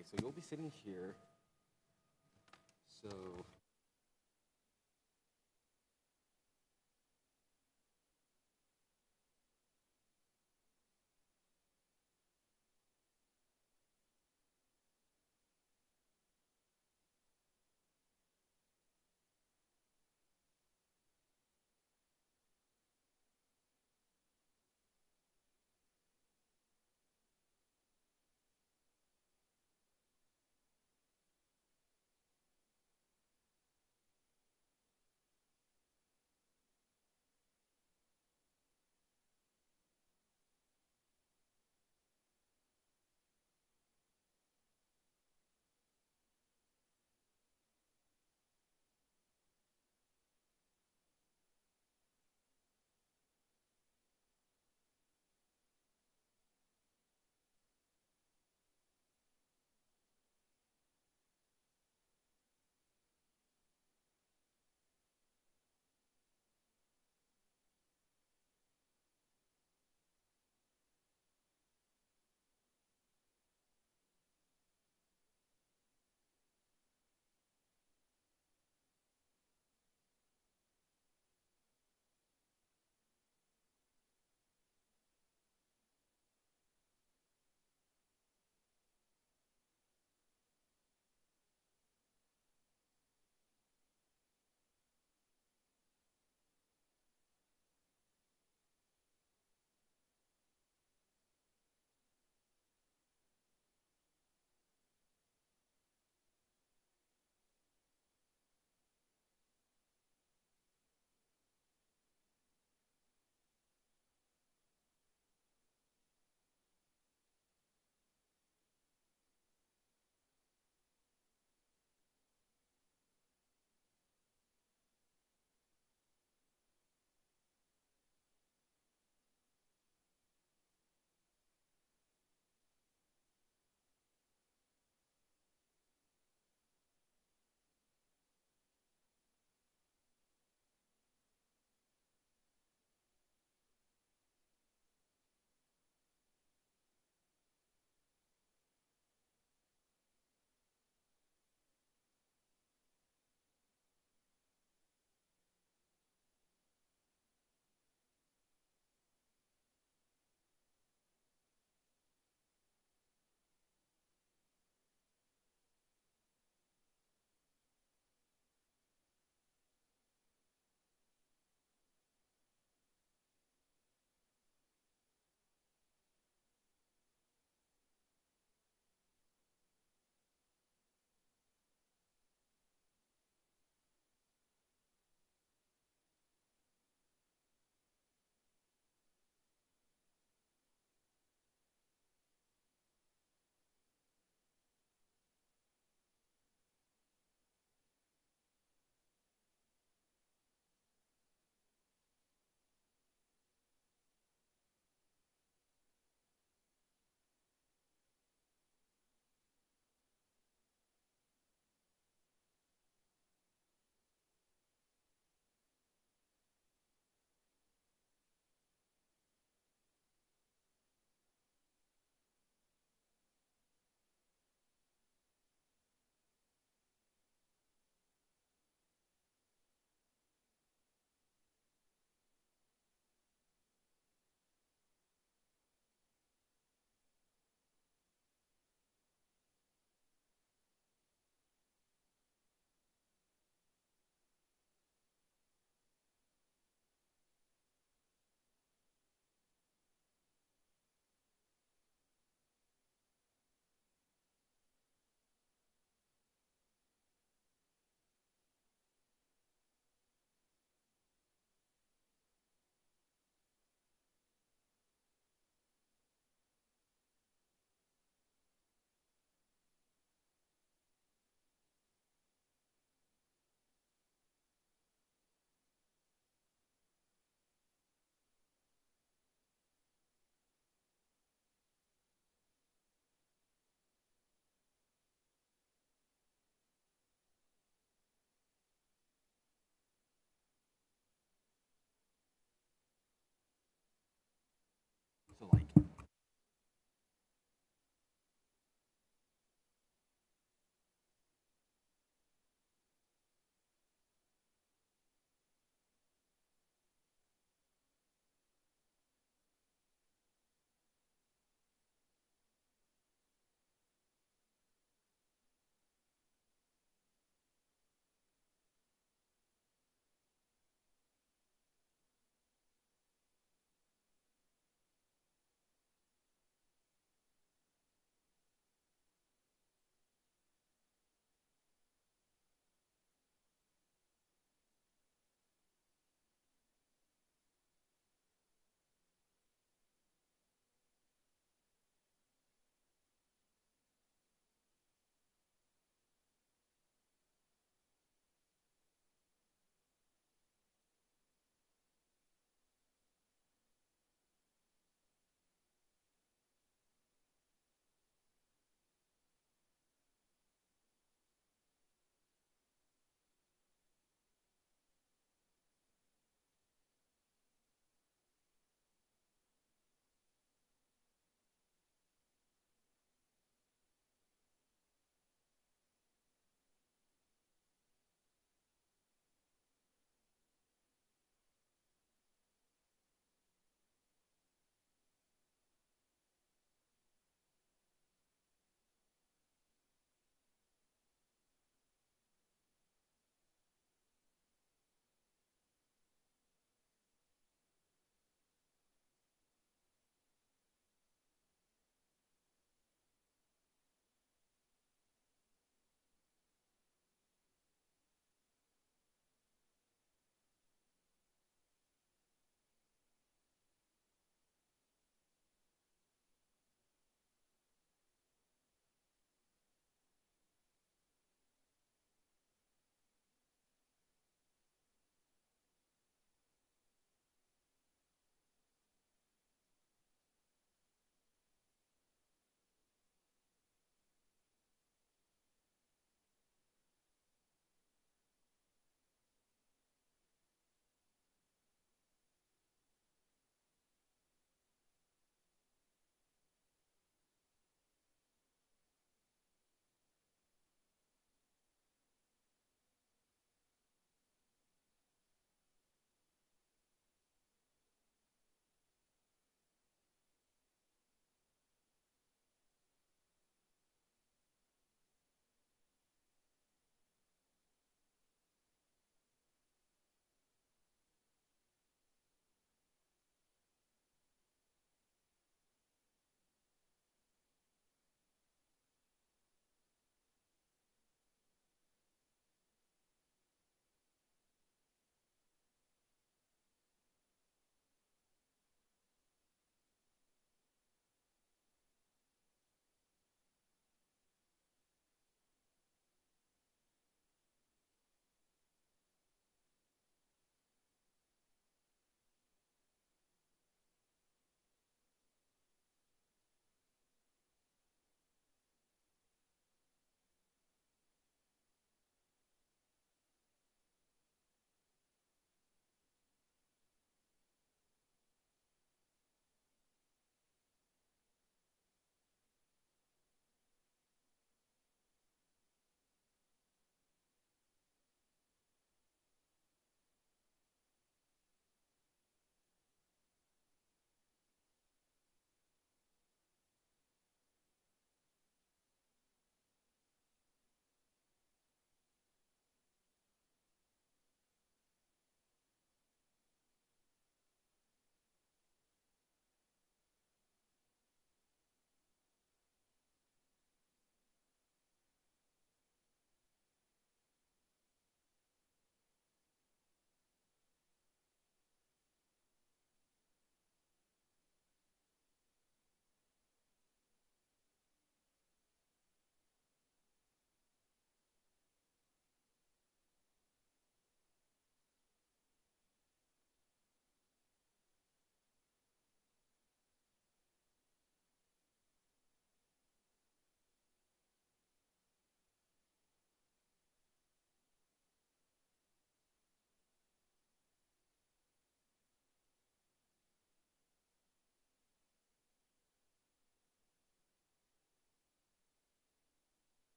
Okay, so you'll be sitting here. So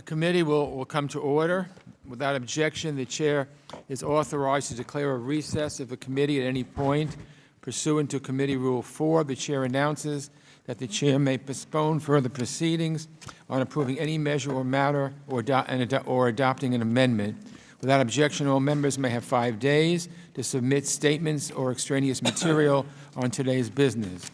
The committee will come to order. Without objection, the chair is authorized to declare a recess of the committee at any point. Pursuant to Committee Rule 4, the chair announces that the chair may postpone further proceedings on approving any measure or matter or adopting an amendment. Without objection, all members may have 5 days to submit statements or extraneous material on today's business.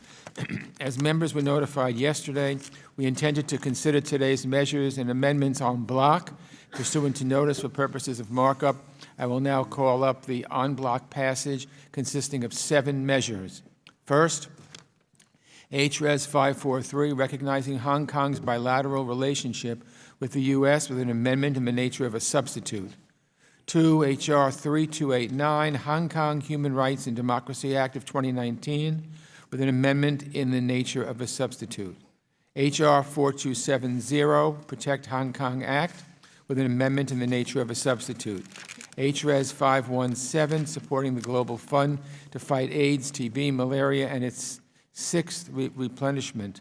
As members were notified yesterday, we intended to consider today's measures and amendments en bloc. Pursuant to notice for purposes of markup, I will now call up the en bloc passage consisting of 7 measures. First, H.Res. 543, recognizing Hong Kong's bilateral relationship with the U.S. with an amendment in the nature of a substitute. 2, H.R. 3289, Hong Kong Human Rights and Democracy Act of 2019, with an amendment in the nature of a substitute. H.R. 4270, Protect Hong Kong Act, with an amendment in the nature of a substitute. H.Res. 517, supporting the Global Fund to fight AIDS, TB, malaria, and its Sixth Replenishment.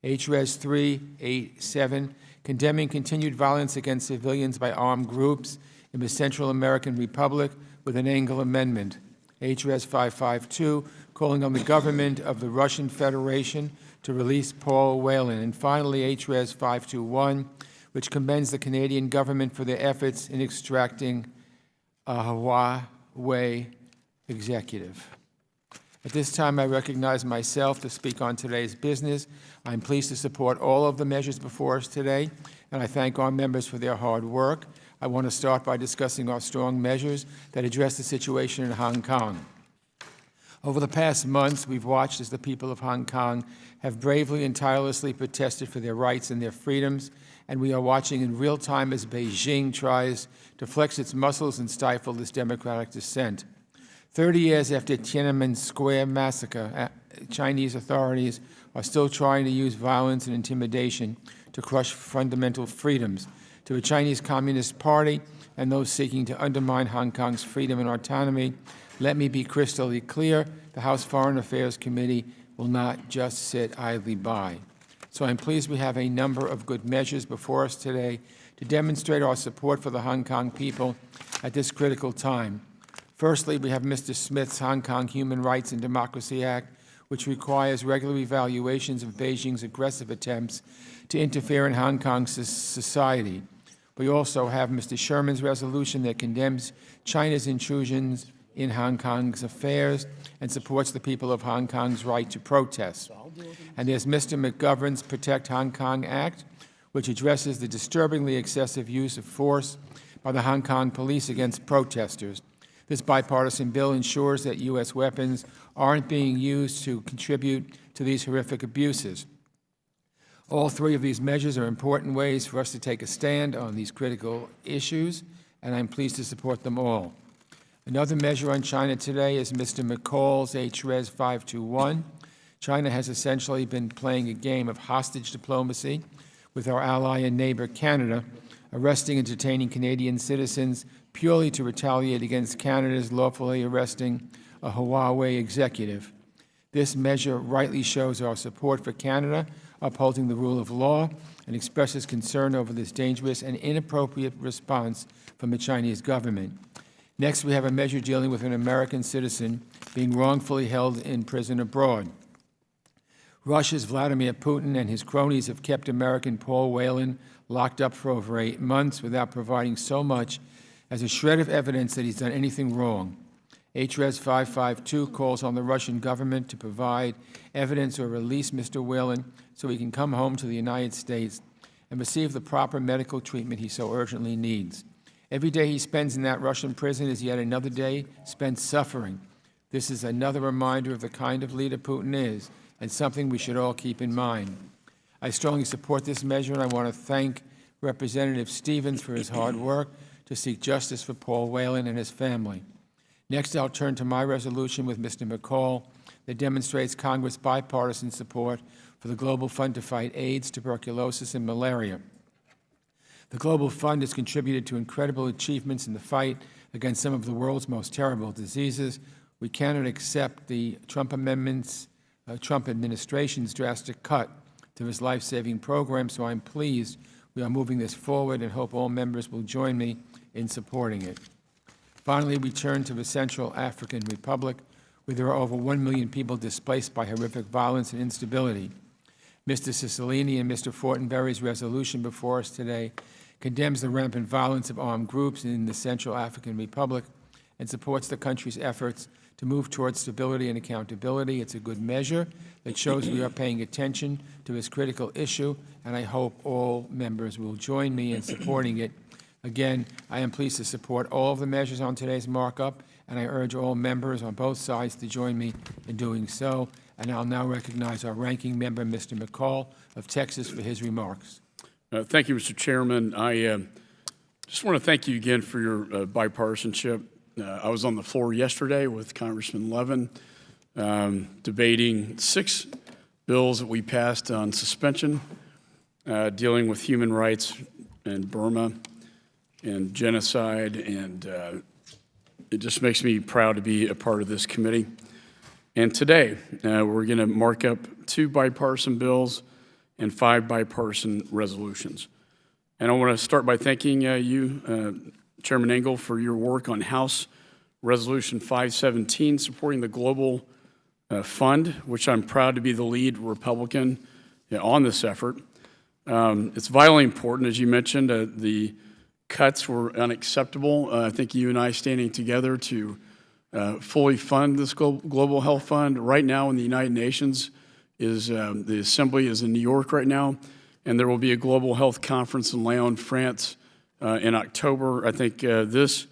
H.Res. 387, condemning continued violence against civilians by armed groups in the Central American Republic, with an Engel amendment. H.Res. 552, calling on the government of the Russian Federation to release Paul Whelan. And finally, H.Res. 521, which commends the Canadian government for their efforts in extracting a Huawei executive. At this time, I recognize myself to speak on today's business. I'm pleased to support all of the measures before us today, and I thank our members for their hard work. I want to start by discussing our strong measures that address the situation in Hong Kong. Over the past months, we've watched as the people of Hong Kong have bravely and tirelessly protested for their rights and their freedoms, and we are watching in real time as Beijing tries to flex its muscles and stifle this democratic dissent. 30 years after Tiananmen Square massacre, Chinese authorities are still trying to use violence and intimidation to crush fundamental freedoms. To the Chinese Communist Party and those seeking to undermine Hong Kong's freedom and autonomy, let me be crystal clear, the House Foreign Affairs Committee will not just sit idly by. So I'm pleased we have a number of good measures before us today to demonstrate our support for the Hong Kong people at this critical time. Firstly, we have Mr. Smith's Hong Kong Human Rights and Democracy Act, which requires regular evaluations of Beijing's aggressive attempts to interfere in Hong Kong's society. We also have Mr. Sherman's resolution that condemns China's intrusions in Hong Kong's affairs and supports the people of Hong Kong's right to protest. And there's Mr. Mcgovern's Protect Hong Kong Act, which addresses the disturbingly excessive use of force by the Hong Kong police against protesters. This bipartisan bill ensures that U.S. weapons aren't being used to contribute to these horrific abuses. All 3 of these measures are important ways for us to take a stand on these critical issues, and I'm pleased to support them all. Another measure on China today is Mr. McCall's H.Res. 521. China has essentially been playing a game of hostage diplomacy with our ally and neighbor Canada, arresting and detaining Canadian citizens purely to retaliate against Canada's lawfully arresting a Huawei executive. This measure rightly shows our support for Canada, upholding the rule of law, and expresses concern over this dangerous and inappropriate response from the Chinese government. Next, we have a measure dealing with an American citizen being wrongfully held in prison abroad. Russia's Vladimir Putin and his cronies have kept American Paul Whelan locked up for over 8 months without providing so much as a shred of evidence that he's done anything wrong. H.Res. 552 calls on the Russian government to provide evidence or release Mr. Whelan so he can come home to the United States and receive the proper medical treatment he so urgently needs. Every day he spends in that Russian prison is yet another day spent suffering. This is another reminder of the kind of leader Putin is, and something we should all keep in mind. I strongly support this measure, and I want to thank Representative Stevens for his hard work to seek justice for Paul Whelan and his family. Next, I'll turn to my resolution with Mr. McCall that demonstrates Congress' bipartisan support for the Global Fund to fight AIDS, tuberculosis, and malaria. The Global Fund has contributed to incredible achievements in the fight against some of the world's most terrible diseases. We cannot accept the Trump administration's drastic cut to this life-saving program, so I'm pleased We are moving this forward and hope all members will join me in supporting it. Finally, we turn to the Central African Republic, where there are over 1 million people displaced by horrific violence and instability. Mr. Cicilline and Mr. Fortenberry's resolution before us today condemns the rampant violence of armed groups in the Central African Republic and supports the country's efforts to move towards stability and accountability. It's a good measure that shows we are paying attention to this critical issue, and I hope all members will join me in supporting it. Again, I am pleased to support all of the measures on today's markup, and I urge all members on both sides to join me in doing so. And I'll now recognize our ranking member, Mr. McCall of Texas, for his remarks. Thank you, Mr. Chairman. I just want to thank you again for your bipartisanship. I was on the floor yesterday with Congressman Levin debating 6 bills that we passed on suspension, dealing with human rights in Burma and genocide, and it just makes me proud to be a part of this committee. And today, we're going to mark up 2 bipartisan bills and 5 bipartisan resolutions. And I want to start by thanking you, Chairman Engel, for your work on House Resolution 517, supporting the Global Fund, which I'm proud to be the lead Republican on this effort. It's vitally important, as you mentioned, the cuts were unacceptable. I think you and I standing together to fully fund this Global Health Fund. Right now in the United Nations, the Assembly is in New York right now, and there will be a Global Health Conference in Lyon, France in October. I think this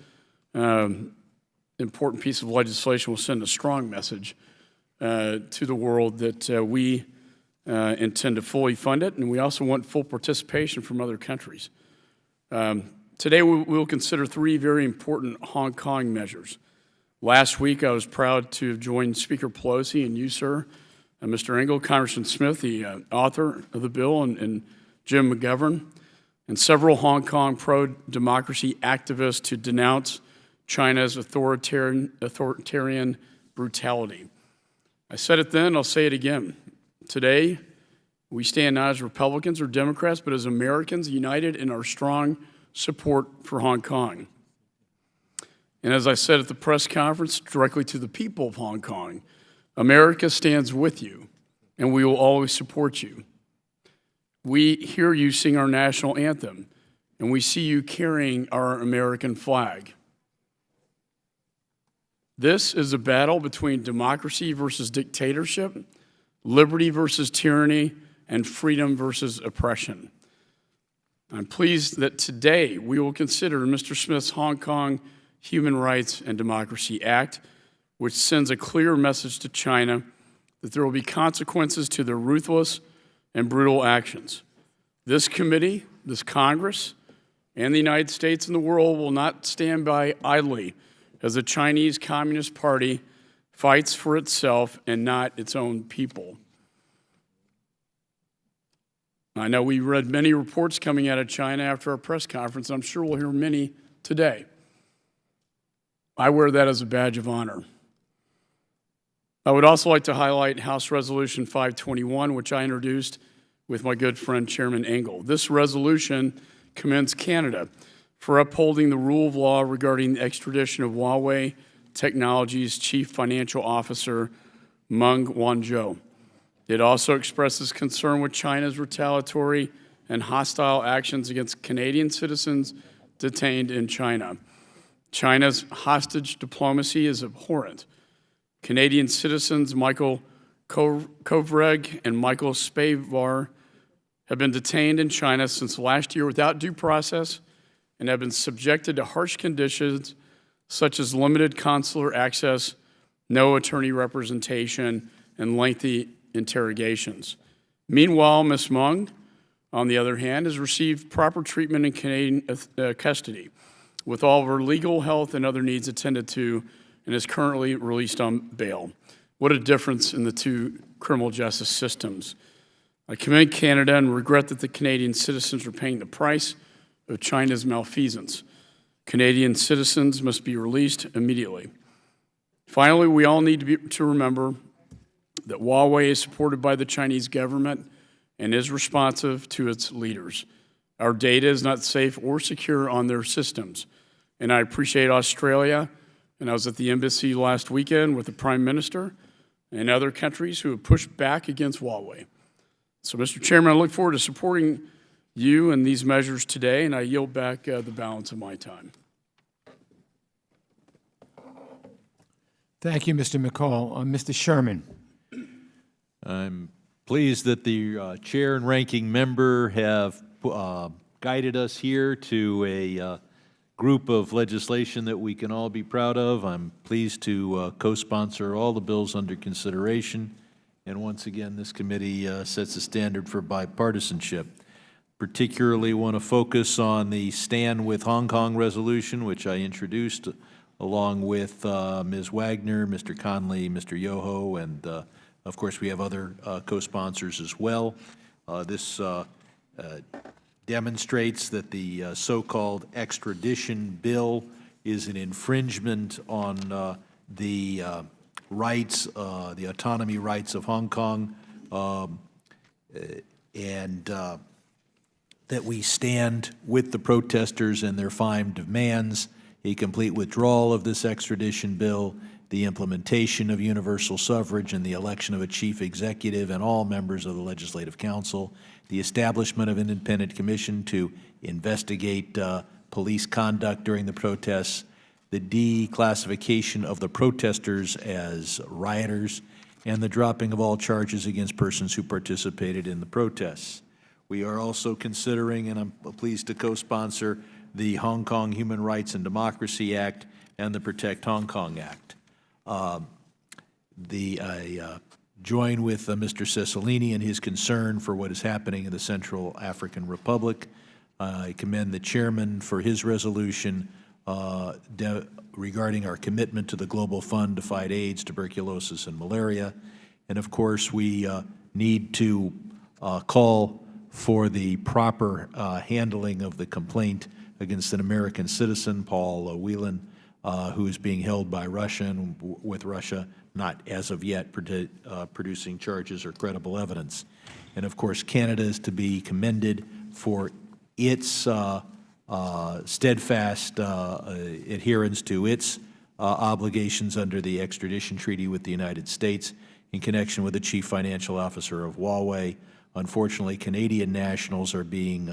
important piece of legislation will send a strong message to the world that we intend to fully fund it, and we also want full participation from other countries. Today we will consider 3 very important Hong Kong measures. Last week I was proud to have joined Speaker Pelosi and you, sir, Mr. Engel, Congressman Smith, the author of the bill, and Jim Mcgovern, and several Hong Kong pro-democracy activists to denounce China's authoritarian brutality. I said it then, I'll say it again. Today, we stand not as Republicans or Democrats, but as Americans united in our strong support for Hong Kong. And as I said at the press conference directly to the people of Hong Kong, America stands with you, and we will always support you. We hear you sing our national anthem, and we see you carrying our American flag. This is a battle between democracy versus dictatorship, liberty versus tyranny, and freedom versus oppression. I'm pleased that today we will consider Mr. Smith's Hong Kong Human Rights and Democracy Act, which sends a clear message to China that there will be consequences to their ruthless and brutal actions. This committee, this Congress, and the United States and the world will not stand by idly as the Chinese Communist Party fights for itself and not its own people. I know we read many reports coming out of China after our press conference. I'm sure we'll hear many today. I wear that as a badge of honor. I would also like to highlight House Resolution 521, which I introduced with my good friend Chairman Engel. This resolution commends Canada for upholding the rule of law regarding the extradition of Huawei Technologies' Chief Financial Officer, Meng Wanzhou. It also expresses concern with China's retaliatory and hostile actions against Canadian citizens detained in China. China's hostage diplomacy is abhorrent. Canadian citizens Michael Kovreg and Michael Spavor have been detained in China since last year without due process and have been subjected to harsh conditions such as limited consular access, no attorney representation, and lengthy interrogations. Meanwhile, Ms. Meng, on the other hand, has received proper treatment in Canadian custody with all of her legal, health, and other needs attended to, and is currently released on bail. What a difference in the 2 criminal justice systems. I commend Canada and regret that the Canadian citizens are paying the price of China's malfeasance. Canadian citizens must be released immediately. Finally, we all need to remember that Huawei is supported by the Chinese government and is responsive to its leaders. Our data is not safe or secure on their systems. And I appreciate Australia, and I was at the embassy last weekend with the Prime Minister and other countries who have pushed back against Huawei. So, Mr. Chairman, I look forward to supporting you and these measures today, and I yield back the balance of my time. Thank you, Mr. McCall. Mr. Sherman. I'm pleased that the chair and ranking member have guided us here to a group of legislation that we can all be proud of. I'm pleased to co-sponsor all the bills under consideration. And once again, this committee sets a standard for bipartisanship. Particularly want to focus on the Stand with Hong Kong resolution, which I introduced along with Ms. Wagner, Mr. Conley, Mr. Yoho, and of course we have other co-sponsors as well. This demonstrates that the so-called extradition bill is an infringement on the rights, the autonomy rights of Hong Kong, and that we stand with the protesters and their 5 demands: a complete withdrawal of this extradition bill, the implementation of universal suffrage and the election of a chief executive and all members of the Legislative Council, the establishment of an independent commission to investigate police conduct during the protests, the declassification of the protesters as rioters, and the dropping of all charges against persons who participated in the protests. We are also considering, and I'm pleased to co-sponsor, the Hong Kong Human Rights and Democracy Act and the Protect Hong Kong Act. I join with Mr. Cicilline in his concern for what is happening in the Central African Republic. I commend the chairman for his resolution regarding our commitment to the Global Fund to fight AIDS, tuberculosis, and malaria. And of course, we need to call for the proper handling of the complaint against an American citizen, Paul Whelan, who is being held by Russia and with Russia not as of yet producing charges or credible evidence. And of course, Canada is to be commended for its steadfast adherence to its obligations under the extradition treaty with the United States in connection with the chief financial officer of Huawei. Unfortunately, Canadian nationals are being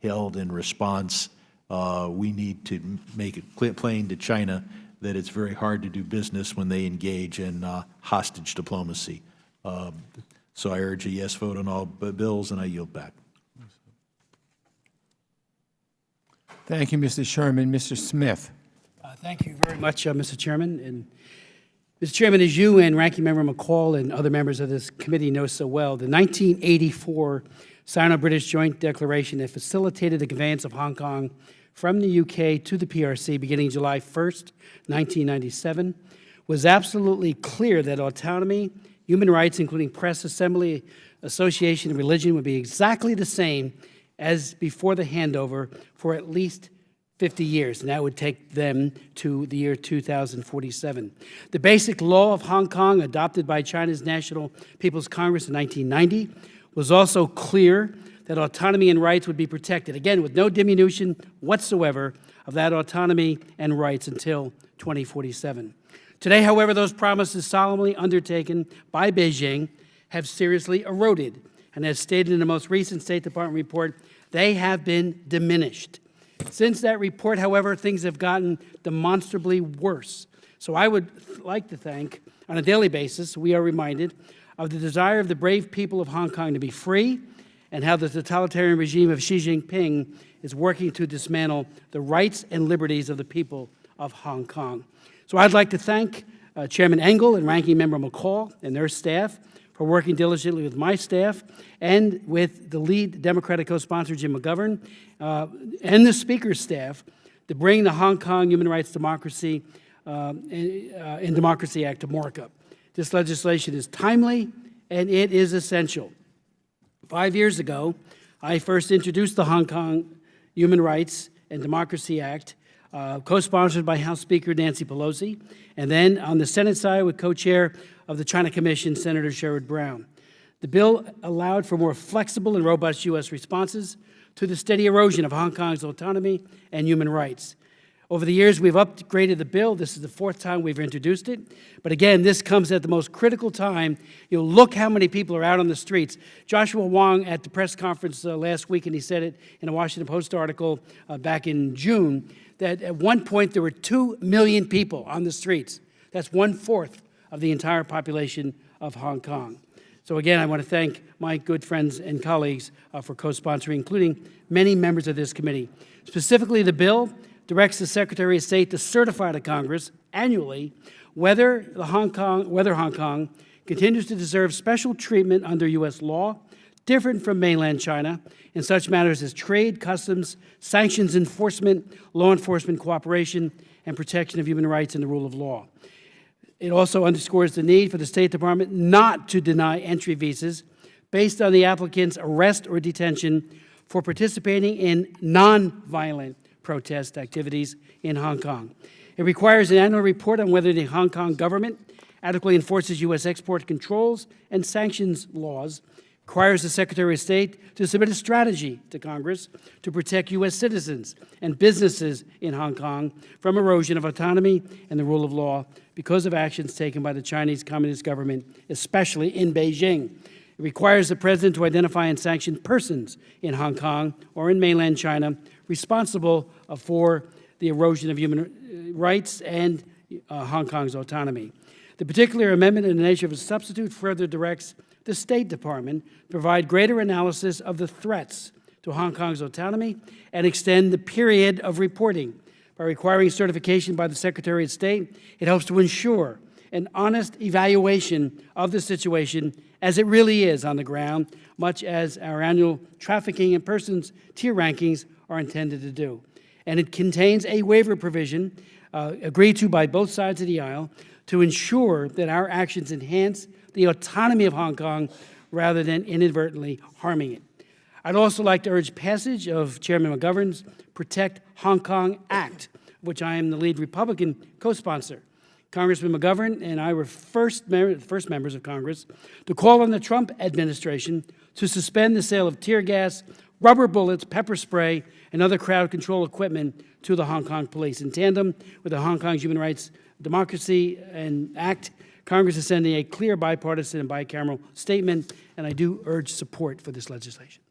held in response. We need to make it plain to China that it's very hard to do business when they engage in hostage diplomacy. So I urge a yes vote on all bills, and I yield back. Thank you, Mr. Sherman. Mr. Smith. Thank you very much, Mr. Chairman. And Mr. Chairman, as you and Ranking Member McCall and other members of this committee know so well, the 1984 Sino-British Joint Declaration that facilitated the conveyance of Hong Kong from the UK to the PRC beginning July 1st, 1997, was absolutely clear that autonomy, human rights, including press, assembly, association, and religion, would be exactly the same as before the handover for at least 50 years, and that would take them to the year 2047. The basic law of Hong Kong, adopted by China's National People's Congress in 1990, was also clear that autonomy and rights would be protected, again, with no diminution whatsoever of that autonomy and rights until 2047. Today, however, those promises solemnly undertaken by Beijing have seriously eroded, and as stated in the most recent State Department report, they have been diminished. Since that report, however, things have gotten demonstrably worse. So I would like to thank, on a daily basis, we are reminded of the desire of the brave people of Hong Kong to be free, and how the totalitarian regime of Xi Jinping is working to dismantle the rights and liberties of the people of Hong Kong. So I'd like to thank Chairman Engel and Ranking Member McCall and their staff for working diligently with my staff and with the lead Democratic co-sponsor, Jim Mcgovern, and the Speaker's staff to bring the Hong Kong Human Rights Democracy and Democracy Act to Markup. This legislation is timely and it is essential. 5 years ago, I first introduced the Hong Kong Human Rights and Democracy Act, co-sponsored by House Speaker Nancy Pelosi, and then on the Senate side with co-chair of the China Commission, Senator Sherrod Brown. The bill allowed for more flexible and robust U.S. responses to the steady erosion of Hong Kong's autonomy and human rights. Over the years, we've upgraded the bill. This is the fourth time we've introduced it. But again, this comes at the most critical time. You'll look how many people are out on the streets. Joshua Wong at the press conference last week, and he said it in a Washington Post article back in June, that at one point there were 2 million people on the streets. That's 1/4 of the entire population of Hong Kong. So again, I want to thank my good friends and colleagues for co-sponsoring, including many members of this committee. Specifically, the bill directs the Secretary of State to certify to Congress annually whether Hong Kong continues to deserve special treatment under U.S. law, different from mainland China, in such matters as trade, customs, sanctions enforcement, law enforcement cooperation, and protection of human rights and the rule of law. It also underscores the need for the State Department not to deny entry visas based on the applicant's arrest or detention for participating in nonviolent protest activities in Hong Kong. It requires an annual report on whether the Hong Kong government adequately enforces U.S. export controls and sanctions laws, requires the Secretary of State to submit a strategy to Congress to protect U.S. citizens and businesses in Hong Kong from erosion of autonomy and the rule of law because of actions taken by the Chinese Communist government, especially in Beijing. It requires the President to identify and sanction persons in Hong Kong or in mainland China responsible for the erosion of human rights and Hong Kong's autonomy. The particular amendment in the nature of a substitute further directs the State Department to provide greater analysis of the threats to Hong Kong's autonomy and extend the period of reporting. By requiring certification by the Secretary of State, it helps to ensure an honest evaluation of the situation as it really is on the ground, much as our annual trafficking in persons tier rankings are intended to do. And it contains a waiver provision agreed to by both sides of the aisle to ensure that our actions enhance the autonomy of Hong Kong rather than inadvertently harming it. I'd also like to urge passage of Chairman Mcgovern's Protect Hong Kong Act, which I am the lead Republican co-sponsor. Congressman Mcgovern and I were first members of Congress to call on the Trump administration to suspend the sale of tear gas, rubber bullets, pepper spray, and other crowd control equipment to the Hong Kong police. In tandem with the Hong Kong's Human Rights Democracy and Act, Congress is sending a clear bipartisan and bicameral statement, and I do urge support for this legislation.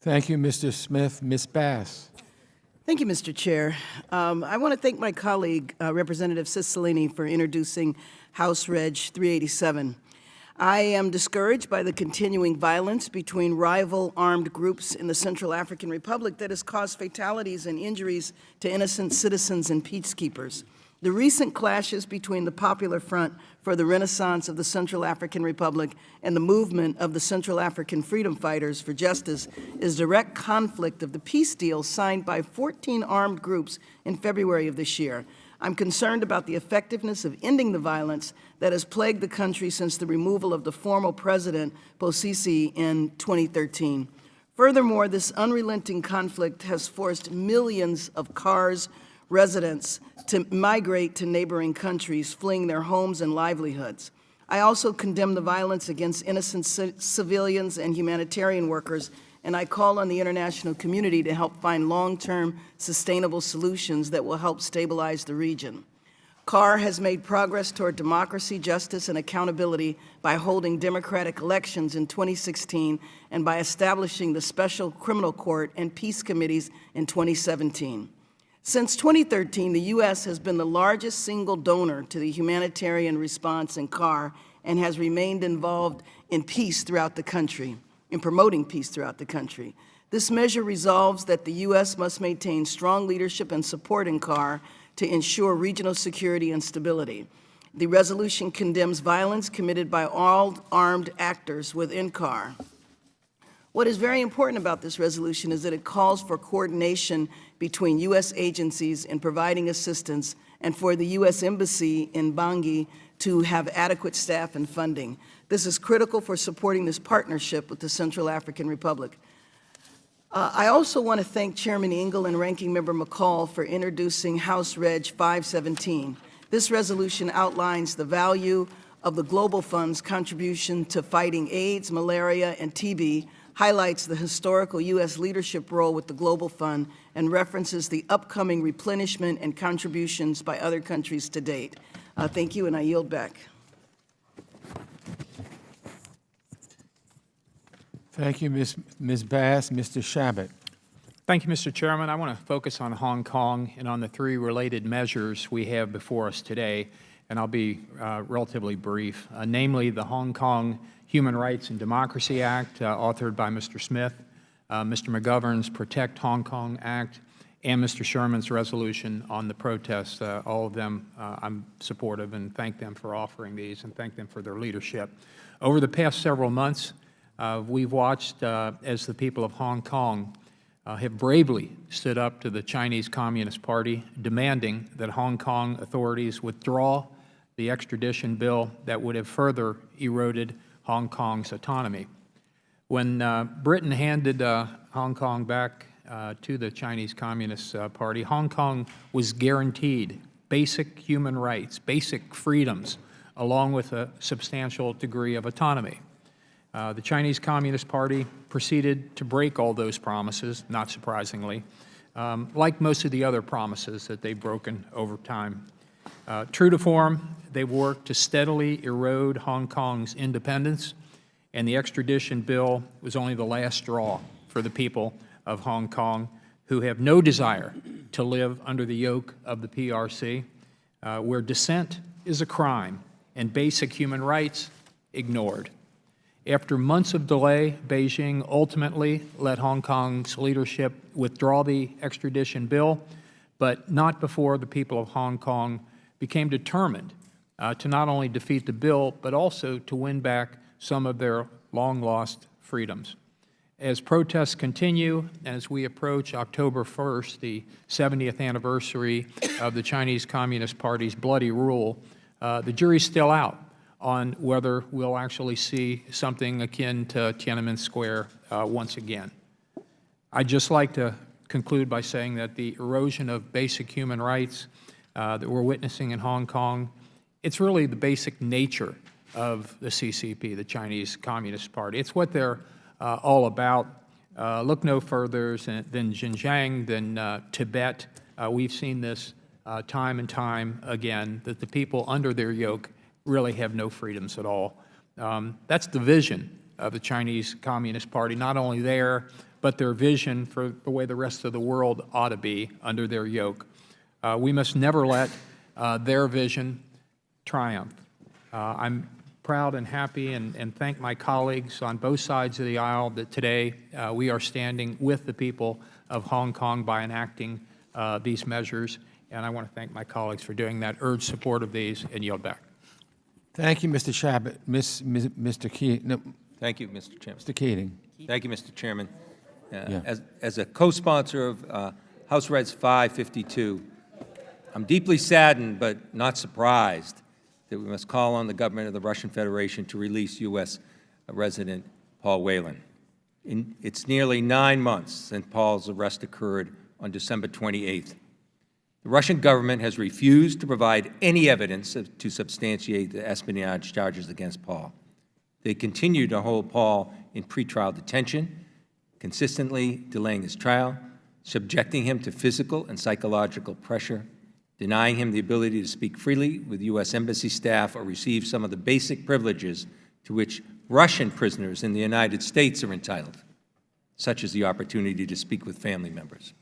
Thank you, Mr. Smith. Ms. Bass. Thank you, Mr. Chair. I want to thank my colleague, Representative Cicilline, for introducing House Reg 387. I am discouraged by the continuing violence between rival armed groups in the Central African Republic that has caused fatalities and injuries to innocent citizens and peacekeepers. The recent clashes between the Popular Front for the Renaissance of the Central African Republic and the movement of the Central African Freedom Fighters for Justice is direct conflict of the peace deal signed by 14 armed groups in February of this year. I'm concerned about the effectiveness of ending the violence that has plagued the country since the removal of the former president, Bosisi, in 2013. Furthermore, this unrelenting conflict has forced millions of cars, residents to migrate to neighboring countries, fleeing their homes and livelihoods. I also condemn the violence against innocent civilians and humanitarian workers, and I call on the international community to help find long-term sustainable solutions that will help stabilize the region. CAR has made progress toward democracy, justice, and accountability by holding democratic elections in 2016 and by establishing the Special Criminal Court and peace committees in 2017. Since 2013, the U.S. has been the largest single donor to the humanitarian response in CAR and has remained involved in peace throughout the country, in promoting peace throughout the country. This measure resolves that the U.S. must maintain strong leadership and support in CAR to ensure regional security and stability. The resolution condemns violence committed by all armed actors within CAR. What is very important about this resolution is that it calls for coordination between U.S. agencies in providing assistance and for the U.S. Embassy in Bangui to have adequate staff and funding. This is critical for supporting this partnership with the Central African Republic. I also want to thank Chairman Engel and Ranking Member McCall for introducing House Reg 517. This resolution outlines the value of the Global Fund's contribution to fighting AIDS, malaria, and TB highlights the historical U.S. leadership role with the Global Fund and references the upcoming replenishment and contributions by other countries to date. Thank you, and I yield back. Thank you, Ms. Bass. Mr. Shabbat. Thank you, Mr. Chairman. I want to focus on Hong Kong and on the three related measures we have before us today, and I'll be relatively brief, namely the Hong Kong Human Rights and Democracy Act, authored by Mr. Smith, Mr. McGovern's Protect Hong Kong Act, and Mr. Sherman's resolution on the protests. All of them I'm supportive and thank them for offering these and thank them for their leadership. Over the past several months, we've watched as the people of Hong Kong have bravely stood up to the Chinese Communist Party, demanding that Hong Kong authorities withdraw the extradition bill that would have further eroded Hong Kong's autonomy. When Britain handed Hong Kong back to the Chinese Communist Party, Hong Kong was guaranteed basic human rights, basic freedoms, along with a substantial degree of autonomy. The Chinese Communist Party proceeded to break all those promises, not surprisingly, like most of the other promises that they've broken over time. True to form, they've worked to steadily erode Hong Kong's independence, and the extradition bill was only the last straw for the people of Hong Kong, who have no desire to live under the yoke of the PRC, where dissent is a crime and basic human rights ignored. After months of delay, Beijing ultimately let Hong Kong's leadership withdraw the extradition bill, but not before the people of Hong Kong became determined to not only defeat the bill, but also to win back some of their long-lost freedoms. As protests continue, as we approach October 1st, the 70th anniversary of the Chinese Communist Party's bloody rule, the jury's still out on whether we'll actually see something akin to Tiananmen Square once again. I'd just like to conclude by saying that the erosion of basic human rights that we're witnessing in Hong Kong, it's really the basic nature of the CCP, the Chinese Communist Party. It's what they're all about. Look no further than Xinjiang, than Tibet. We've seen this time and time again, that the people under their yoke really have no freedoms at all. That's the vision of the Chinese Communist Party, not only there, but their vision for the way the rest of the world ought to be under their yoke. We must never let their vision triumph. I'm proud and happy and thank my colleagues on both sides of the aisle that today we are standing with the people of Hong Kong by enacting these measures, and I want to thank my colleagues for doing that, urge support of these, and yield back. Thank you, Mr. Shabbat. Mr. Keating. No, Thank you, Mr. Chairman. Mr. Keating. Thank you, Mr. Chairman. Yeah. As a co-sponsor of House Res 552, I'm deeply saddened but not surprised that we must call on the government of the Russian Federation to release U.S. resident Paul Whelan. It's nearly 9 months since Paul's arrest occurred on December 28th. The Russian government has refused to provide any evidence to substantiate the espionage charges against Paul. They continue to hold Paul in pretrial detention, consistently delaying his trial, subjecting him to physical and psychological pressure, denying him the ability to speak freely with U.S. Embassy staff or receive some of the basic privileges to which Russian prisoners in the United States are entitled, such as the opportunity to speak with family members.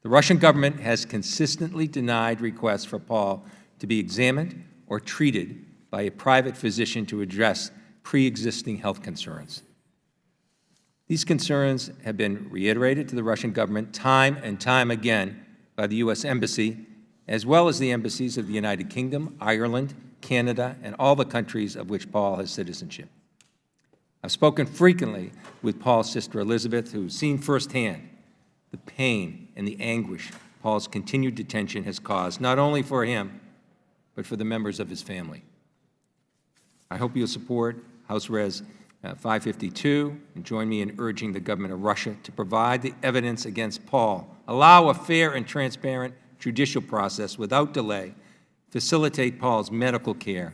The Russian government has consistently denied requests for Paul to be examined or treated by a private physician to address pre-existing health concerns. These concerns have been reiterated to the Russian government time and time again by the U.S. Embassy, as well as the embassies of the United Kingdom, Ireland, Canada, and all the countries of which Paul has citizenship. I've spoken frequently with Paul's sister Elizabeth, who has seen firsthand the pain and the anguish Paul's continued detention has caused, not only for him, but for the members of his family. I hope you'll support House Res 552 and join me in urging the government of Russia to provide the evidence against Paul, allow a fair and transparent judicial process without delay, facilitate Paul's medical care,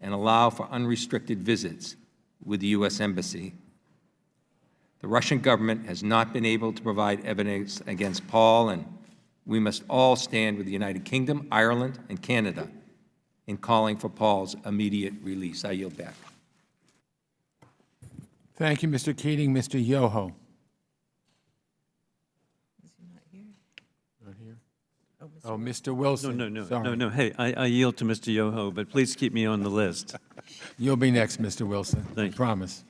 and allow for unrestricted visits with the U.S. Embassy. The Russian government has not been able to provide evidence against Paul, and we must all stand with the United Kingdom, Ireland, and Canada in calling for Paul's immediate release. I yield back. Thank you, Mr. Keating. Mr. Yoho. Not here? Oh, Mr. Wilson. No. Hey, I yield to Mr. Yoho, but please keep me on the list. You'll be next, Mr. Wilson. Thank I you. promise.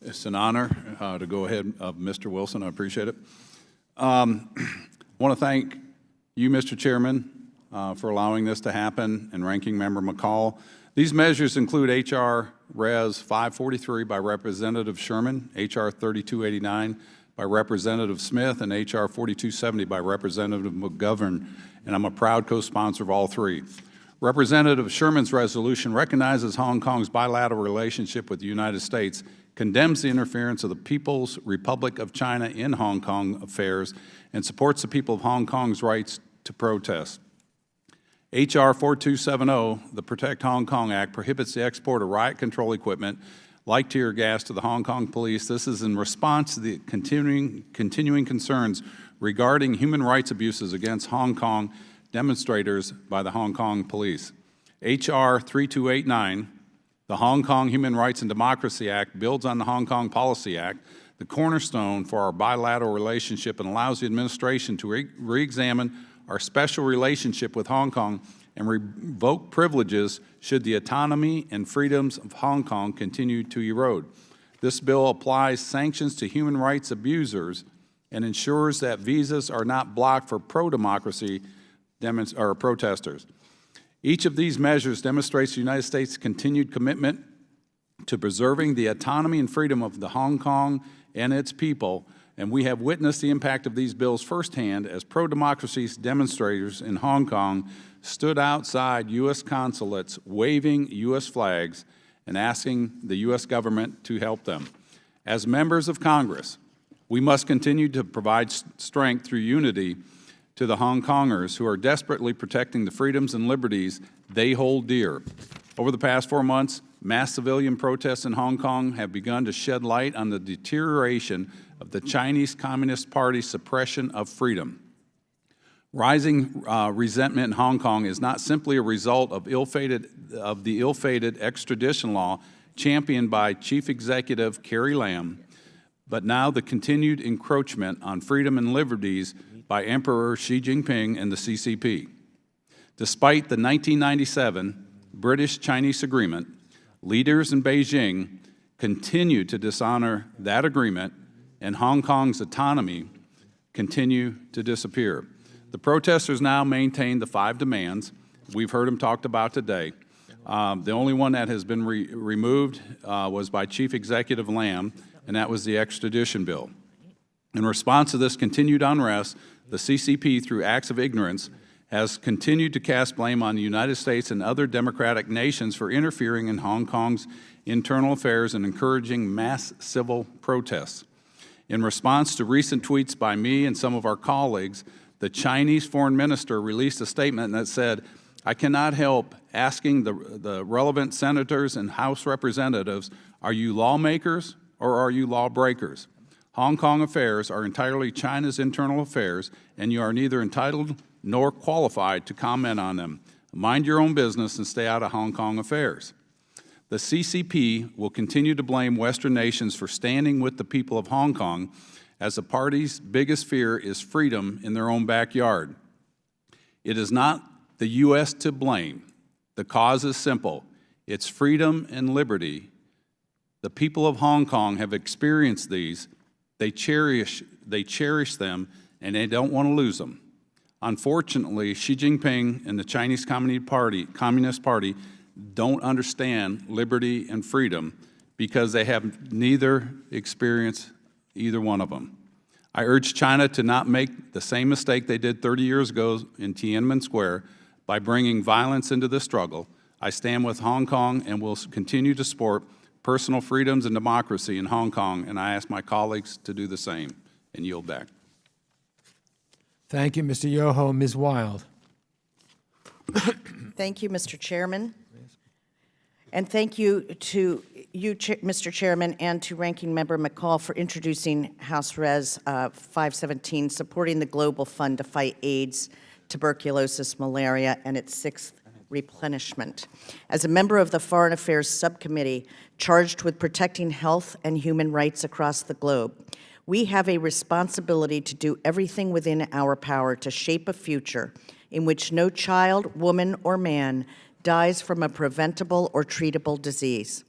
It's an honor to go ahead of Mr. Wilson. I appreciate it. I want to thank you, Mr. Chairman, for allowing this to happen, and Ranking Member McCall. These measures include H.Res. 543 by Representative Sherman, H.R. 3289 by Representative Smith, and H.R. 4270 by Representative McGovern, and I'm a proud co-sponsor of all three. Representative Sherman's resolution recognizes Hong Kong's bilateral relationship with the United States, condemns the interference of the People's Republic of China in Hong Kong affairs, and supports the people of Hong Kong's rights to protest. H.R. 4270, the Protect Hong Kong Act, prohibits the export of riot control equipment like tear gas to the Hong Kong police. This is in response to the continuing concerns regarding human rights abuses against Hong Kong demonstrators by the Hong Kong police. H.R. 3289, the Hong Kong Human Rights and Democracy Act, builds on the Hong Kong Policy Act, the cornerstone for our bilateral relationship, and allows the administration to re-examine our special relationship with Hong Kong and revoke privileges should the autonomy and freedoms of Hong Kong continue to erode. This bill applies sanctions to human rights abusers and ensures that visas are not blocked for pro-democracy protesters. Each of these measures demonstrates the United States' continued commitment to preserving the autonomy and freedom of the Hong Kong and its people, and we have witnessed the impact of these bills firsthand as pro-democracy demonstrators in Hong Kong stood outside U.S. consulates waving U.S. flags and asking the U.S. government to help them. As members of Congress, we must continue to provide strength through unity to the Hong Kongers who are desperately protecting the freedoms and liberties they hold dear. Over the past 4 months, mass civilian protests in Hong Kong have begun to shed light on the deterioration of the Chinese Communist Party's suppression of freedom. Rising resentment in Hong Kong is not simply a result of the ill-fated extradition law championed by Chief Executive Carrie Lam, but now the continued encroachment on freedom and liberties by Emperor Xi Jinping and the CCP. Despite the 1997 British-Chinese agreement, leaders in Beijing continue to dishonor that agreement, and Hong Kong's autonomy continue to disappear. The protesters now maintain the 5 demands. We've heard them talked about today. The only one that has been removed was by Chief Executive Lam, and that was the extradition bill. In response to this continued unrest, the CCP, through acts of ignorance, has continued to cast blame on the United States and other democratic nations for interfering in Hong Kong's internal affairs and encouraging mass civil protests. In response to recent tweets by me and some of our colleagues, the Chinese foreign minister released a statement that said, "I cannot help asking the relevant senators and House representatives, are you lawmakers or are you lawbreakers? Hong Kong affairs are entirely China's internal affairs, and you are neither entitled nor qualified to comment on them. Mind your own business and stay out of Hong Kong affairs." The CCP will continue to blame Western nations for standing with the people of Hong Kong, as the party's biggest fear is freedom in their own backyard. It is not the U.S. to blame. The cause is simple. It's freedom and liberty. The people of Hong Kong have experienced these. They cherish them, and they don't want to lose them. Unfortunately, Xi Jinping and the Chinese Communist Party don't understand liberty and freedom because they have neither experienced either one of them. I urge China to not make the same mistake they did 30 years ago in Tiananmen Square by bringing violence into the struggle. I stand with Hong Kong and will continue to support personal freedoms and democracy in Hong Kong, and I ask my colleagues to do the same, and yield back. Thank you, Mr. Yoho. Ms. Wild. Thank you, Mr. Chairman. And thank you to you, Mr. Chairman, and to Ranking Member McCall for introducing House Res 517, supporting the Global Fund to fight AIDS, tuberculosis, malaria, and its sixth replenishment. As a member of the Foreign Affairs Subcommittee charged with protecting health and human rights across the globe, we have a responsibility to do everything within our power to shape a future in which no child, woman, or man dies from a preventable or treatable disease.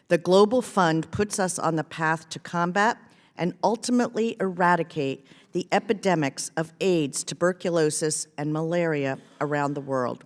The Global Fund puts us on the path to combat and ultimately eradicate the epidemics of AIDS, tuberculosis, and malaria around the world.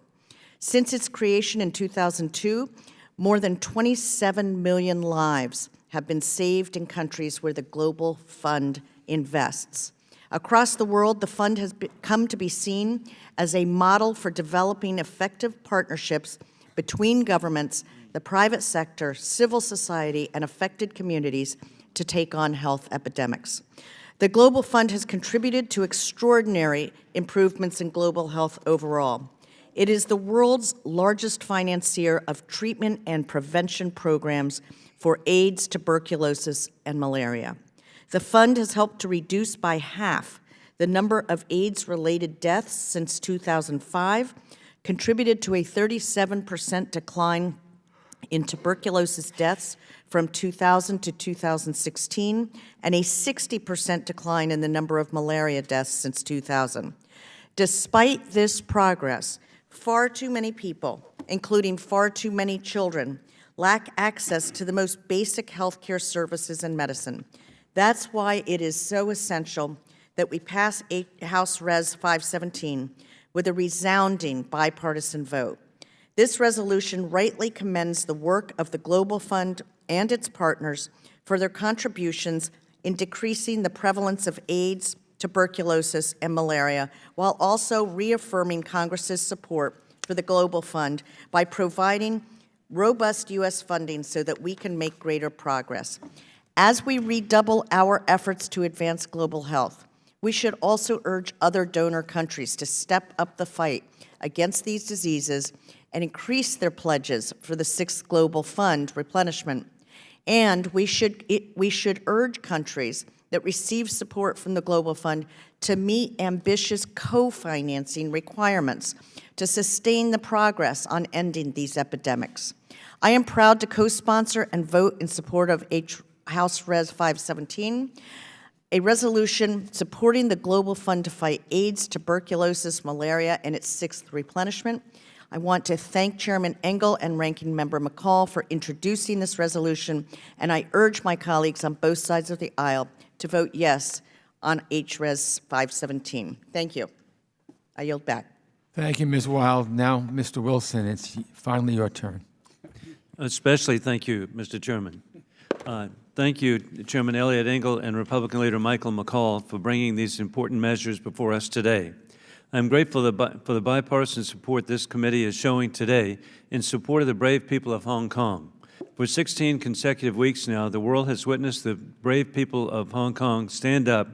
Since its creation in 2002, more than 27 million lives have been saved in countries where the Global Fund invests. Across the world, the fund has come to be seen as a model for developing effective partnerships between governments, the private sector, civil society, and affected communities to take on health epidemics. The Global Fund has contributed to extraordinary improvements in global health overall. It is the world's largest financier of treatment and prevention programs for AIDS, tuberculosis, and malaria. The fund has helped to reduce by half the number of AIDS-related deaths since 2005, contributed to a 37% decline in tuberculosis deaths from 2000 to 2016, and a 60% decline in the number of malaria deaths since 2000. Despite this progress, far too many people, including far too many children, lack access to the most basic healthcare services and medicine. That's why it is so essential that we pass House Res 517 with a resounding bipartisan vote. This resolution rightly commends the work of the Global Fund and its partners for their contributions in decreasing the prevalence of AIDS, tuberculosis, and malaria, while also reaffirming Congress's support for the Global Fund by providing robust U.S. funding so that we can make greater progress. As we redouble our efforts to advance global health, we should also urge other donor countries to step up the fight against these diseases and increase their pledges for the Sixth Global Fund replenishment. And we should urge countries that receive support from the Global Fund to meet ambitious co-financing requirements to sustain the progress on ending these epidemics. I am proud to co-sponsor and vote in support of House Res 517, a resolution supporting the Global Fund to fight AIDS, tuberculosis, malaria, and its sixth replenishment. I want to thank Chairman Engel and Ranking Member McCall for introducing this resolution, and I urge my colleagues on both sides of the aisle to vote yes on H.Res 517. Thank you. I yield back. Thank you, Ms. Wild. Now, Mr. Wilson, it's finally your turn. Especially thank you, Mr. Chairman. Thank you, Chairman Elliott Engel and Republican Leader Michael McCall, for bringing these important measures before us today. I'm grateful for the bipartisan support this committee is showing today in support of the brave people of Hong Kong. For 16 consecutive weeks now, the world has witnessed the brave people of Hong Kong stand up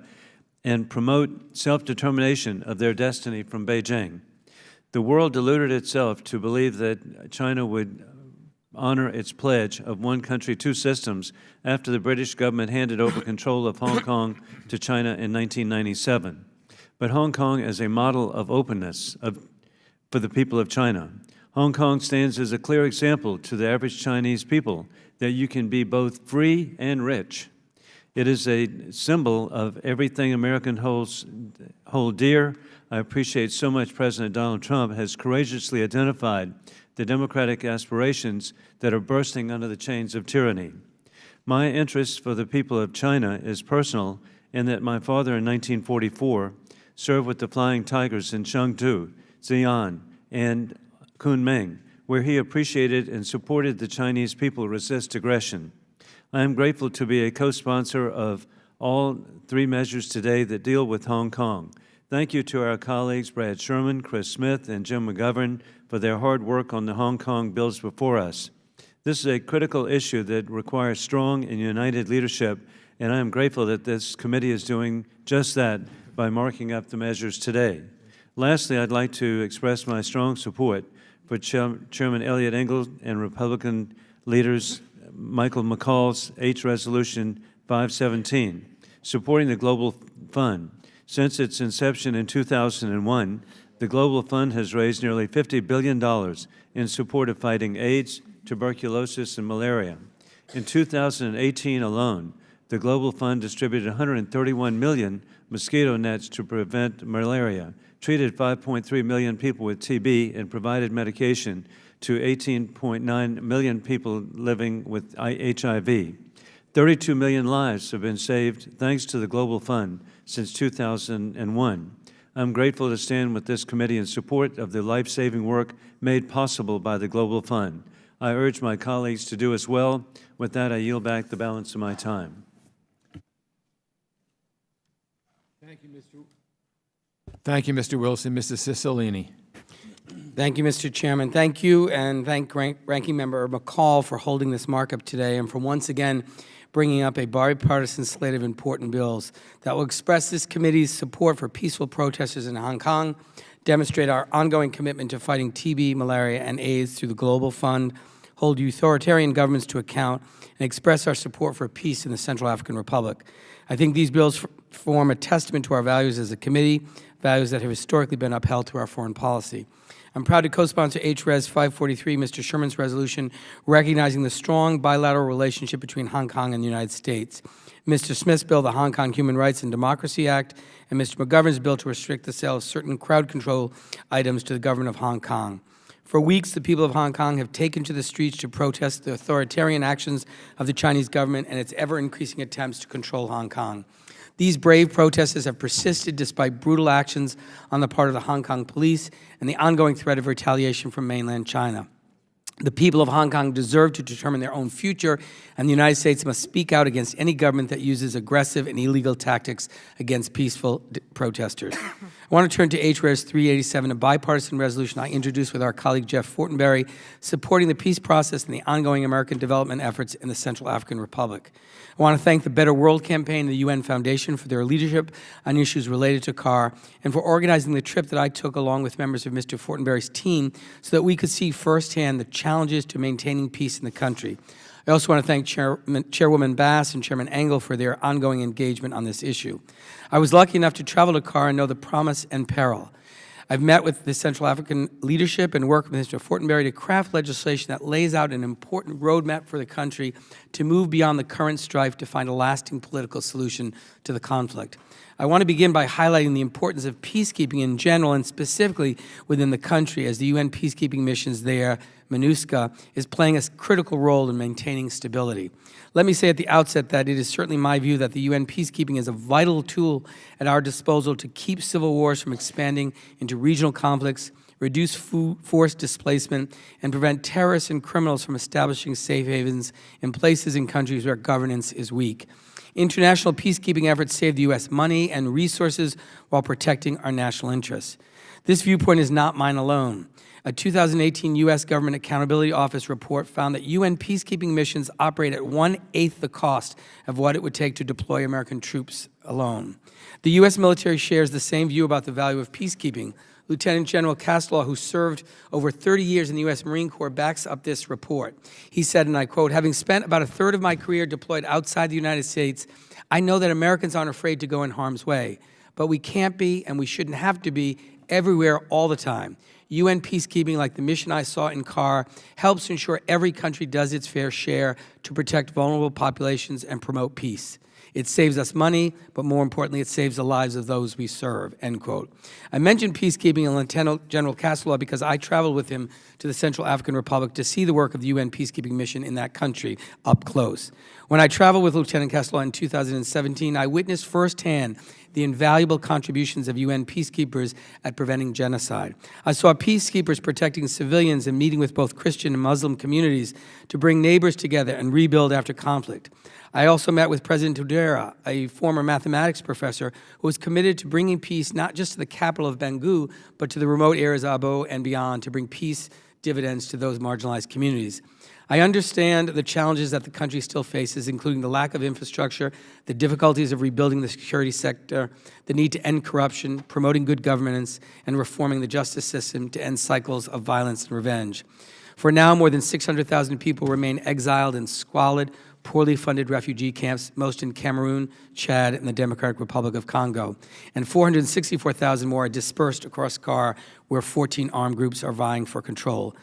and promote self-determination of their destiny from Beijing. The world deluded itself to believe that China would honor its pledge of one country, two systems after the British government handed over control of Hong Kong to China in 1997. But Hong Kong is a model of openness for the people of China. Hong Kong stands as a clear example to the average Chinese people that you can be both free and rich. It is a symbol of everything Americans hold dear. I appreciate so much President Donald Trump has courageously identified the democratic aspirations that are bursting under the chains of tyranny. My interest for the people of China is personal in that my father in 1944 served with the Flying Tigers in Chengdu, Xi'an, and Kunming, where he appreciated and supported the Chinese people resist aggression. I am grateful to be a co-sponsor of all three measures today that deal with Hong Kong. Thank you to our colleagues Brad Sherman, Chris Smith, and Jim Mcgovern for their hard work on the Hong Kong bills before us. This is a critical issue that requires strong and united leadership, and I am grateful that this committee is doing just that by marking up the measures today. Lastly, I'd like to express my strong support for Chairman Elliott Engel and Republican leaders Michael McCall's H. Resolution 517, supporting the Global Fund. Since its inception in 2001, the Global Fund has raised nearly $50 billion in support of fighting AIDS, tuberculosis, and malaria. In 2018 alone, the Global Fund distributed 131 million mosquito nets to prevent malaria, treated 5.3 million people with TB, and provided medication to 18.9 million people living with HIV. 32 million lives have been saved thanks to the Global Fund since 2001. I'm grateful to stand with this committee in support of the life-saving work made possible by the Global Fund. I urge my colleagues to do as well. With that, I yield back the balance of my time. Thank you, Mr. Wilson. Mr. Cicilline. Thank you, Mr. Chairman. Thank you, and thank Ranking Member McCall for holding this markup today and for once again bringing up a bipartisan slate of important bills that will express this committee's support for peaceful protesters in Hong Kong, demonstrate our ongoing commitment to fighting TB, malaria, and AIDS through the Global Fund, hold authoritarian governments to account, and express our support for peace in the Central African Republic. I think these bills form a testament to our values as a committee, values that have historically been upheld through our foreign policy. I'm proud to co-sponsor H.Res. 543, Mr. Sherman's resolution, recognizing the strong bilateral relationship between Hong Kong and the United States. Mr. Smith's bill, the Hong Kong Human Rights and Democracy Act, and Mr. Mcgovern's bill to restrict the sale of certain crowd control items to the government of Hong Kong. For weeks, the people of Hong Kong have taken to the streets to protest the authoritarian actions of the Chinese government and its ever-increasing attempts to control Hong Kong. These brave protesters have persisted despite brutal actions on the part of the Hong Kong police and the ongoing threat of retaliation from mainland China. The people of Hong Kong deserve to determine their own future, and the United States must speak out against any government that uses aggressive and illegal tactics against peaceful protesters. I want to turn to H.Res. 387, a bipartisan resolution I introduced with our colleague Jeff Fortenberry, supporting the peace process and the ongoing American development efforts in the Central African Republic. I want to thank the Better World Campaign and the UN Foundation for their leadership on issues related to CAR and for organizing the trip that I took along with members of Mr. Fortenberry's team so that we could see firsthand the challenges to maintaining peace in the country. I also want to thank Chairwoman Bass and Chairman Engel for their ongoing engagement on this issue. I was lucky enough to travel to CAR and know the promise and peril. I've met with the Central African leadership and worked with Mr. Fortenberry to craft legislation that lays out an important roadmap for the country to move beyond the current strife to find a lasting political solution to the conflict. I want to begin by highlighting the importance of peacekeeping in general and specifically within the country, as the UN peacekeeping missions there, MINUSCA, is playing a critical role in maintaining stability. Let me say at the outset that it is certainly my view that the UN peacekeeping is a vital tool at our disposal to keep civil wars from expanding into regional conflicts, reduce forced displacement, and prevent terrorists and criminals from establishing safe havens in places and countries where governance is weak. International peacekeeping efforts save the U.S. money and resources while protecting our national interests. This viewpoint is not mine alone. A 2018 U.S. Government Accountability Office report found that UN peacekeeping missions operate at 1/8 the cost of what it would take to deploy American troops alone. The U.S. military shares the same view about the value of peacekeeping. Lieutenant General Castlaw, who served over 30 years in the U.S. Marine Corps, backs up this report. He said, and I quote, "Having spent about a third of my career deployed outside the United States, I know that Americans aren't afraid to go in harm's way. But we can't be, and we shouldn't have to be, everywhere all the time. UN peacekeeping, like the mission I saw in CAR, helps ensure every country does its fair share to protect vulnerable populations and promote peace. It saves us money, but more importantly, it saves the lives of those we serve," end quote. I mentioned peacekeeping and Lieutenant General Castlaw because I traveled with him to the Central African Republic to see the work of the UN peacekeeping mission in that country up close. When I traveled with Lieutenant Castlaw in 2017, I witnessed firsthand the invaluable contributions of UN peacekeepers at preventing genocide. I saw peacekeepers protecting civilians and meeting with both Christian and Muslim communities to bring neighbors together and rebuild after conflict. I also met with President Tudera, a former mathematics professor who was committed to bringing peace not just to the capital of Bangui, but to the remote areas of Abo and beyond to bring peace dividends to those marginalized communities. I understand the challenges that the country still faces, including the lack of infrastructure, the difficulties of rebuilding the security sector, the need to end corruption, promoting good governance, and reforming the justice system to end cycles of violence and revenge. For now, more than 600,000 people remain exiled in squalid, poorly funded refugee camps, most in Cameroon, Chad, and the Democratic Republic of Congo. And 464,000 more are dispersed across CAR, where 14 armed groups are vying for control.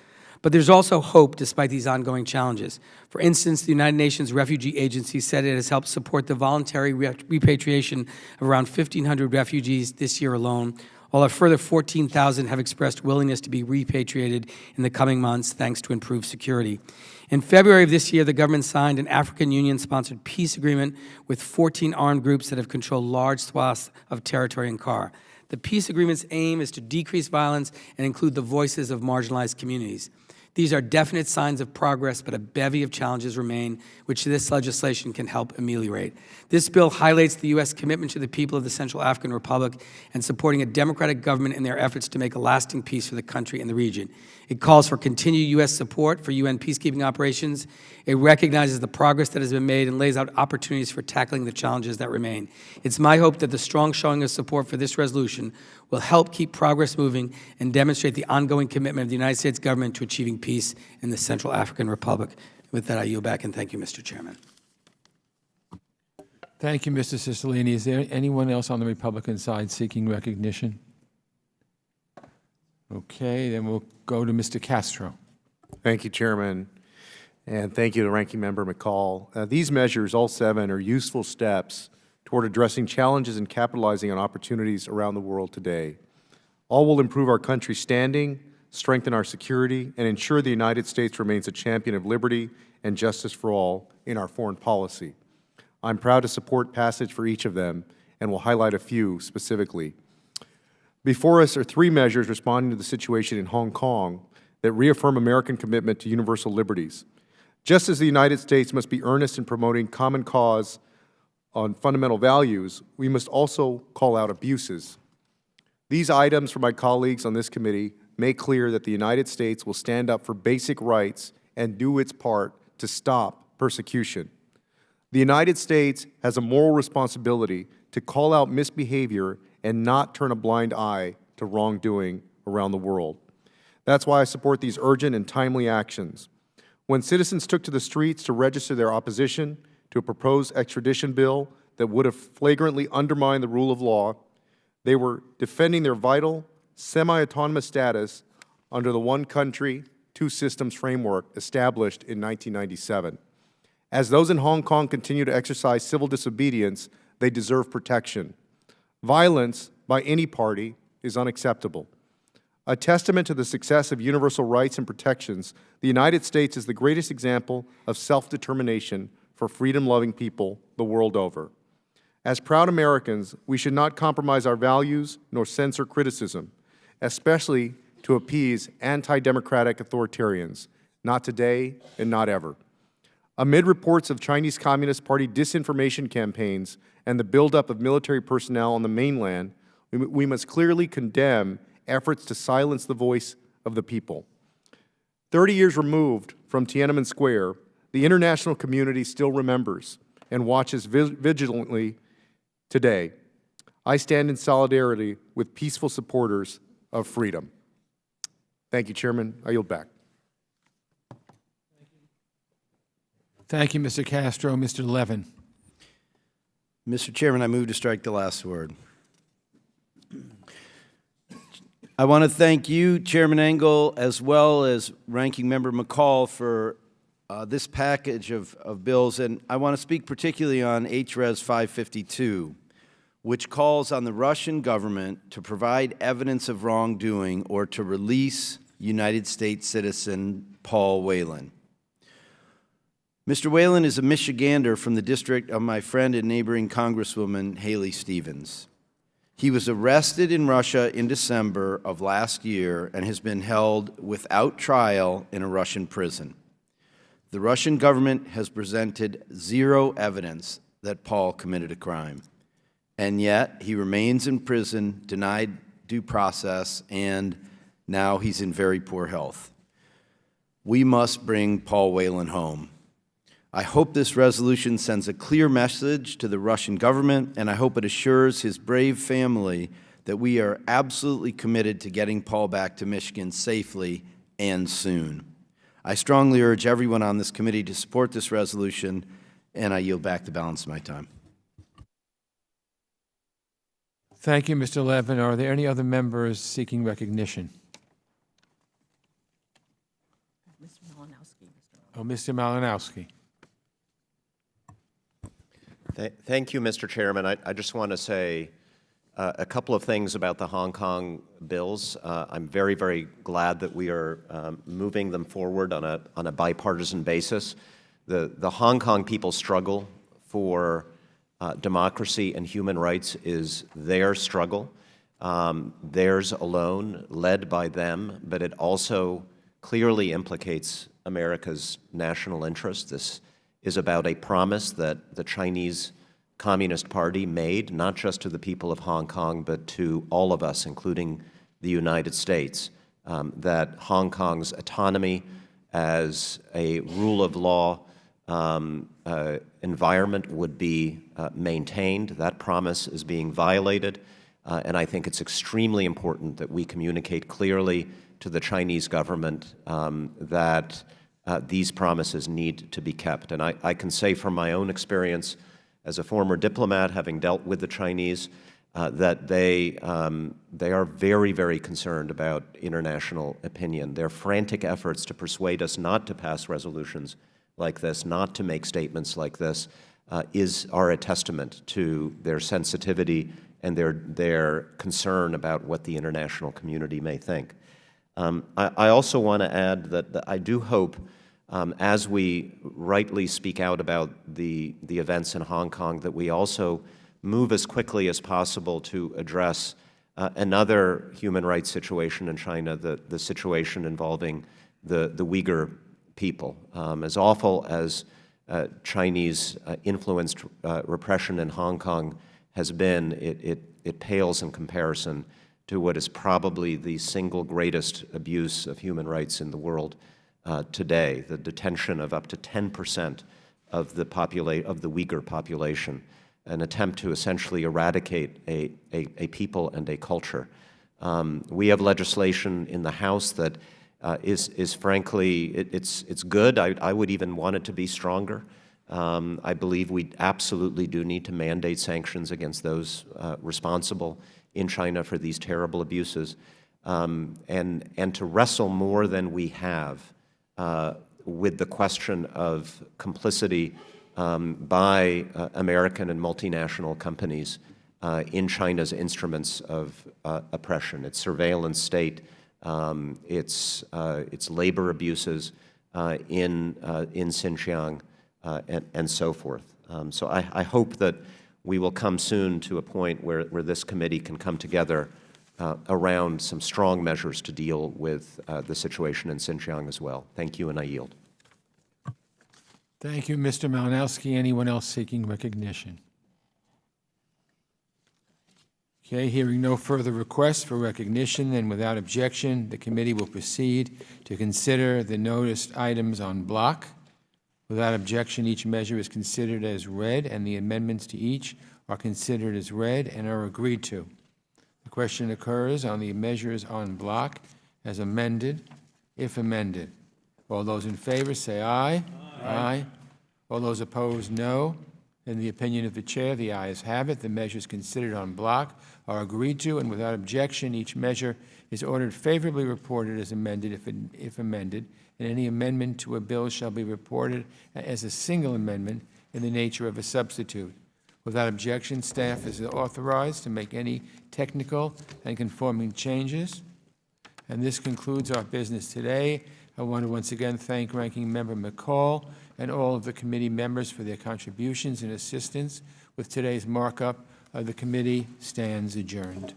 But there's also hope despite these ongoing challenges. For instance, the United Nations Refugee Agency said it has helped support the voluntary repatriation of around 1,500 refugees this year alone, while a further 14,000 have expressed willingness to be repatriated in the coming months thanks to improved security. In February of this year, the government signed an African Union-sponsored peace agreement with 14 armed groups that have controlled large swaths of territory in CAR. The peace agreement's aim is to decrease violence and include the voices of marginalized communities. These are definite signs of progress, but a bevy of challenges remain, which this legislation can help ameliorate. This bill highlights the U.S. commitment to the people of the Central African Republic and supporting a democratic government in their efforts to make a lasting peace for the country and the region. It calls for continued U.S. support for UN peacekeeping operations. It recognizes the progress that has been made and lays out opportunities for tackling the challenges that remain. It's my hope that the strong showing of support for this resolution will help keep progress moving and demonstrate the ongoing commitment of the United States government to achieving peace in the Central African Republic. With that, I yield back, and thank you, Mr. Chairman. Thank you, Mr. Cicilline. Is there anyone else on the Republican side seeking recognition? Okay, then we'll go to Mr. Castro. Thank you, Chairman, and thank you to Ranking Member McCall. These measures, all 7, are useful steps toward addressing challenges and capitalizing on opportunities around the world today. All will improve our country's standing, strengthen our security, and ensure the United States remains a champion of liberty and justice for all in our foreign policy. I'm proud to support passage for each of them and will highlight a few specifically. Before us are 3 measures responding to the situation in Hong Kong that reaffirm American commitment to universal liberties. Just as the United States must be earnest in promoting common cause on fundamental values, we must also call out abuses. These items from my colleagues on this committee make clear that the United States will stand up for basic rights and do its part to stop persecution. The United States has a moral responsibility to call out misbehavior and not turn a blind eye to wrongdoing around the world. That's why I support these urgent and timely actions. When citizens took to the streets to register their opposition to a proposed extradition bill that would have flagrantly undermined the rule of law, they were defending their vital, semi-autonomous status under the one country, two systems framework established in 1997. As those in Hong Kong continue to exercise civil disobedience, they deserve protection. Violence by any party is unacceptable. A testament to the success of universal rights and protections, the United States is the greatest example of self-determination for freedom-loving people the world over. As proud Americans, we should not compromise our values nor censor criticism, especially to appease anti-democratic authoritarians, not today and not ever. Amid reports of Chinese Communist Party disinformation campaigns and the buildup of military personnel on the mainland, we must clearly condemn efforts to silence the voice of the people. 30 years removed from Tiananmen Square, the international community still remembers and watches vigilantly today. I stand in solidarity with peaceful supporters of freedom. Thank you, Chairman. I yield back. Thank you, Mr. Castro. Mr. Levin. Mr. Chairman, I move to strike the last word. I want to thank you, Chairman Engel, as well as Ranking Member McCall for this package of bills, and I want to speak particularly on H.Res. 552, which calls on the Russian government to provide evidence of wrongdoing or to release United States citizen Paul Whelan. Mr. Whelan is a Michigander from the district of my friend and neighboring Congresswoman Haley Stevens. He was arrested in Russia in December of last year and has been held without trial in a Russian prison. The Russian government has presented zero evidence that Paul committed a crime, and yet he remains in prison, denied due process, and now he's in very poor health. We must bring Paul Whelan home. I hope this resolution sends a clear message to the Russian government, and I hope it assures his brave family that we are absolutely committed to getting Paul back to Michigan safely and soon. I strongly urge everyone on this committee to support this resolution, and I yield back the balance of my time. Thank you, Mr. Levin. Are there any other members seeking recognition? Mr. Malinowski. Thank you, Mr. Chairman. I just want to say a couple of things about the Hong Kong bills. I'm very, very glad that we are moving them forward on a bipartisan basis. The Hong Kong people's struggle for democracy and human rights is their struggle, theirs alone, led by them, but it also clearly implicates America's national interest. This is about a promise that the Chinese Communist Party made, not just to the people of Hong Kong, but to all of us, including the United States, that Hong Kong's autonomy as a rule of law environment would be maintained. That promise is being violated, and I think it's extremely important that we communicate clearly to the Chinese government that these promises need to be kept. And I can say from my own experience as a former diplomat, having dealt with the Chinese, that they are very, very concerned about international opinion. Their frantic efforts to persuade us not to pass resolutions like this, not to make statements like this, are a testament to their sensitivity and their concern about what the international community may think. I also want to add that I do hope, as we rightly speak out about the events in Hong Kong, that we also move as quickly as possible to address another human rights situation in China, the situation involving the Uyghur people. As awful as Chinese influenced repression in Hong Kong has been, it pales in comparison to what is probably the single greatest abuse of human rights in the world today, the detention of up to 10% of the Uyghur population, an attempt to essentially eradicate a people and a culture. We have legislation in the House that is frankly, it's good. I would even want it to be stronger. I believe we absolutely do need to mandate sanctions against those responsible in China for these terrible abuses, and to wrestle more than we have with the question of complicity by American and multinational companies in China's instruments of oppression, its surveillance state, its labor abuses in Xinjiang, and so forth. So I hope that we will come soon to a point where this committee can come together around some strong measures to deal with the situation in Xinjiang as well. Thank you, and I yield. Thank you, Mr. Malinowski. Anyone else seeking recognition? Okay, hearing no further requests for recognition, then without objection, the committee will proceed to consider the noticed items en bloc. Without objection, each measure is considered as read, and the amendments to each are considered as read and are agreed to. The question occurs on the measures en bloc as amended, if amended. All those in favor say aye. Aye. All those opposed, no. In the opinion of the chair, the ayes have it. The measures considered en bloc are agreed to, and without objection, each measure is ordered favorably reported as amended, if amended, and any amendment to a bill shall be reported as a single amendment in the nature of a substitute. Without objection, staff is authorized to make any technical and conforming changes. And this concludes our business today. I want to once again thank Ranking Member McCall and all of the committee members for their contributions and assistance with today's markup. The committee stands adjourned.